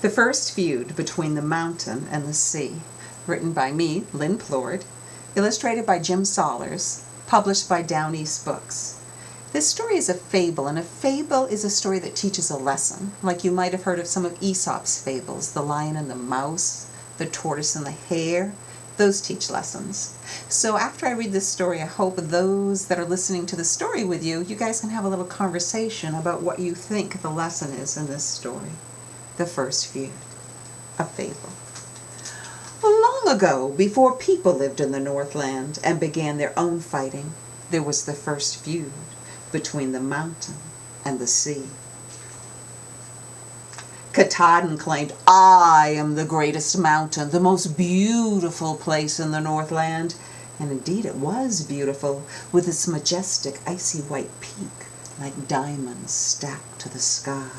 The First Feud Between the Mountain and the Sea, written by me, Lynn Plourde, illustrated by Jim Sollers, published by Down East Books. This story is a fable, and a fable is a story that teaches a lesson, like you might have heard of some of Aesop's fables, the lion and the mouse, the tortoise and the hare. Those teach lessons. So after I read this story, I hope those that are listening to the story with you, you guys can have a little conversation about what you think the lesson is in this story. The First Feud, a fable. Long ago, before people lived in the Northland and began their own fighting, there was the first feud between the mountain and the sea. Katahdin claimed, "I am the greatest mountain, the most beautiful place in the Northland." And indeed it was beautiful, with its majestic icy white peak like diamonds stacked to the sky.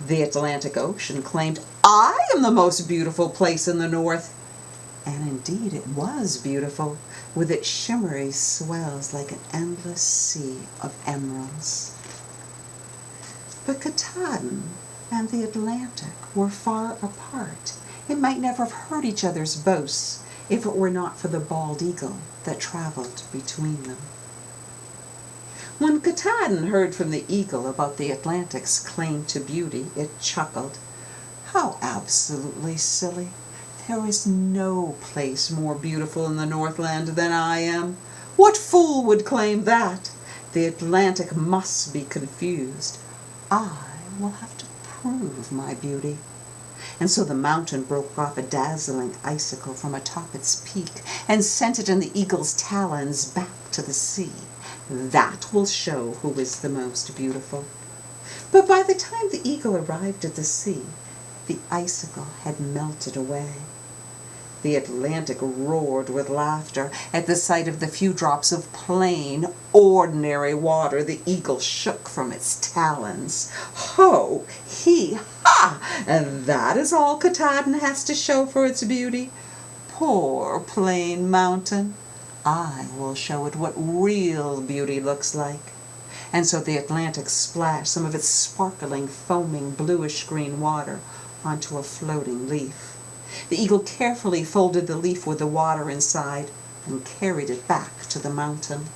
The Atlantic Ocean claimed, "I am the most beautiful place in the north." And indeed it was beautiful, with its shimmery swells like an endless sea of emeralds. But Katahdin and the Atlantic were far apart and might never have heard each other's boasts if it were not for the bald eagle that traveled between them. When Katahdin heard from the eagle about the Atlantic's claim to beauty, it chuckled. "How absolutely silly! There is no place more beautiful in the Northland than I am. What fool would claim that? The Atlantic must be confused. I will have to prove my beauty." And so the mountain broke off a dazzling icicle from atop its peak and sent it in the eagle's talons back to the sea. "That will show who is the most beautiful." But by the time the eagle arrived at the sea, the icicle had melted away. The Atlantic roared with laughter at the sight of the few drops of plain, ordinary water the eagle shook from its talons. "Ho, he, ha! And that is all Katahdin has to show for its beauty? Poor plain mountain! I will show it what real beauty looks like." And so the Atlantic splashed some of its sparkling, foaming, bluish-green water onto a floating leaf. The eagle carefully folded the leaf with the water inside and carried it back to the mountain.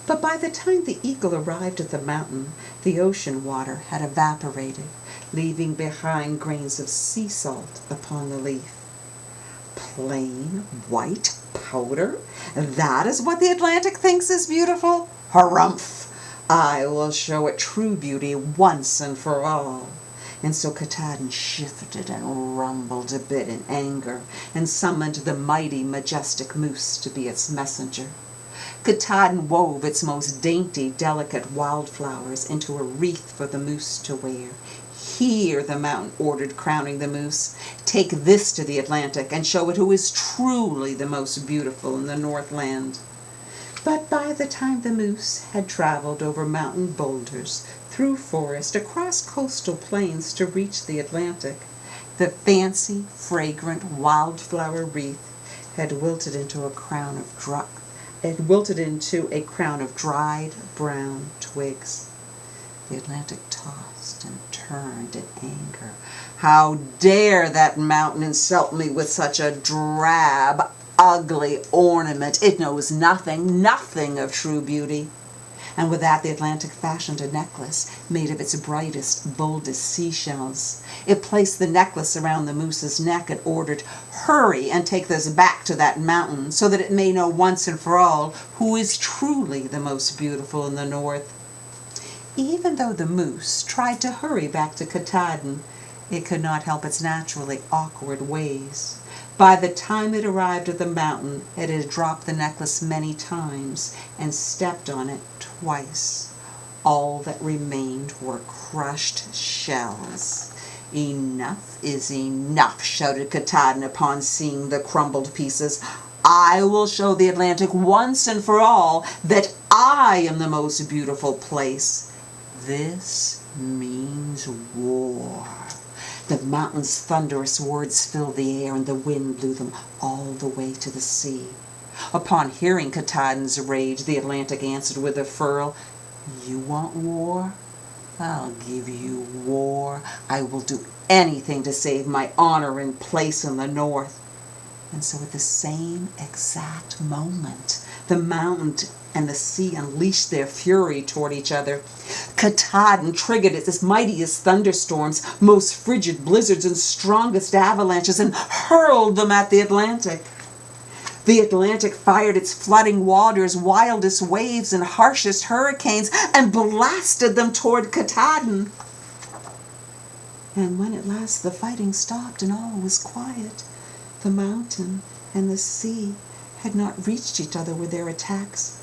But by the time the eagle arrived at the mountain, the ocean water had evaporated, leaving behind grains of sea salt upon the leaf. Plain white powder? That is what the Atlantic thinks is beautiful? Harumph! I will show it true beauty once and for all. And so Katahdin shifted and rumbled a bit in anger and summoned the mighty, majestic moose to be its messenger. Katahdin wove its most dainty, delicate wildflowers into a wreath for the moose to wear. "Here," the mountain ordered, crowning the moose, "take this to the Atlantic and show it who is truly the most beautiful in the Northland." But by the time the moose had traveled over mountain boulders, through forest, across coastal plains to reach the Atlantic, the fancy, fragrant wildflower wreath had wilted into a crown of dried brown twigs. The Atlantic tossed and turned in anger. "How dare that mountain insult me with such a drab, ugly ornament? It knows nothing of true beauty." And with that, the Atlantic fashioned a necklace made of its brightest, boldest seashells. It placed the necklace around the moose's neck and ordered, "Hurry and take this back to that mountain so that it may know once and for all who is truly the most beautiful in the north." Even though the moose tried to hurry back to Katahdin, it could not help its naturally awkward ways. By the time it arrived at the mountain, it had dropped the necklace many times and stepped on it twice. All that remained were crushed shells. "Enough is enough," shouted Katahdin upon seeing the crumbled pieces. "I will show the Atlantic once and for all that I am the most beautiful place. This means war." The mountain's thunderous words filled the air, and the wind blew them all the way to the sea. Upon hearing Katahdin's rage, the Atlantic answered with a furl, "You want war? I'll give you war. I will do anything to save my honor and place in the north. And so at the same exact moment, the mountain and the sea unleashed their fury toward each other. Katahdin triggered its mightiest thunderstorms, most frigid blizzards, and strongest avalanches, and hurled them at the Atlantic. The Atlantic fired its flooding waters, wildest waves, and harshest hurricanes, and blasted them toward Katahdin. And when at last the fighting stopped and all was quiet, the mountain and the sea had not reached each other with their attacks,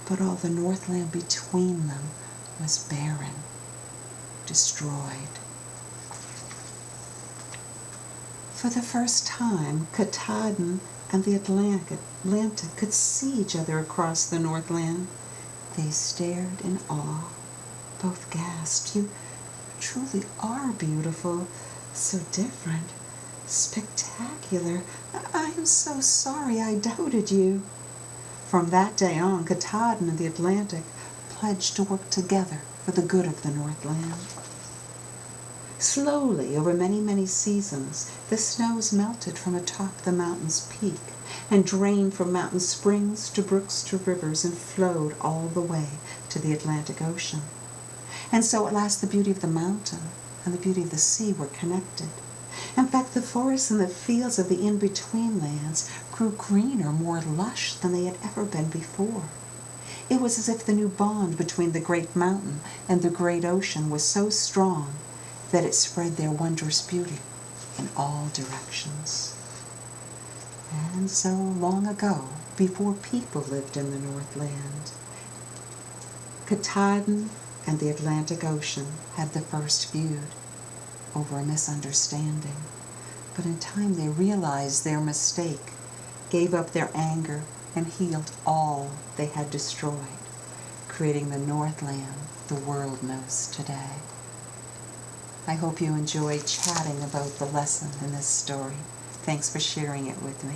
but all the northland between them was barren, destroyed. For the first time, Katahdin and the Atlantic could see each other across the northland. They stared in awe. Both gasped. You truly are beautiful, so different, spectacular. I am so sorry I doubted you. From that day on, Katahdin and the Atlantic pledged to work together for the good of the Northland. Slowly, over many, many seasons, the snows melted from atop the mountain's peak and drained from mountain springs to brooks to rivers and flowed all the way to the Atlantic Ocean. And so at last the beauty of the mountain and the beauty of the sea were connected. In fact, the forests and the fields of the in-between lands grew greener, more lush than they had ever been before. It was as if the new bond between the great mountain and the great ocean was so strong that it spread their wondrous beauty in all directions. And so long ago, before people lived in the Northland, Katahdin and the Atlantic Ocean had the first feud over a misunderstanding. But in time they realized their mistake, gave up their anger, and healed all they had destroyed, creating the Northland the world knows today. I hope you enjoyed chatting about the lesson in this story. Thanks for sharing it with me.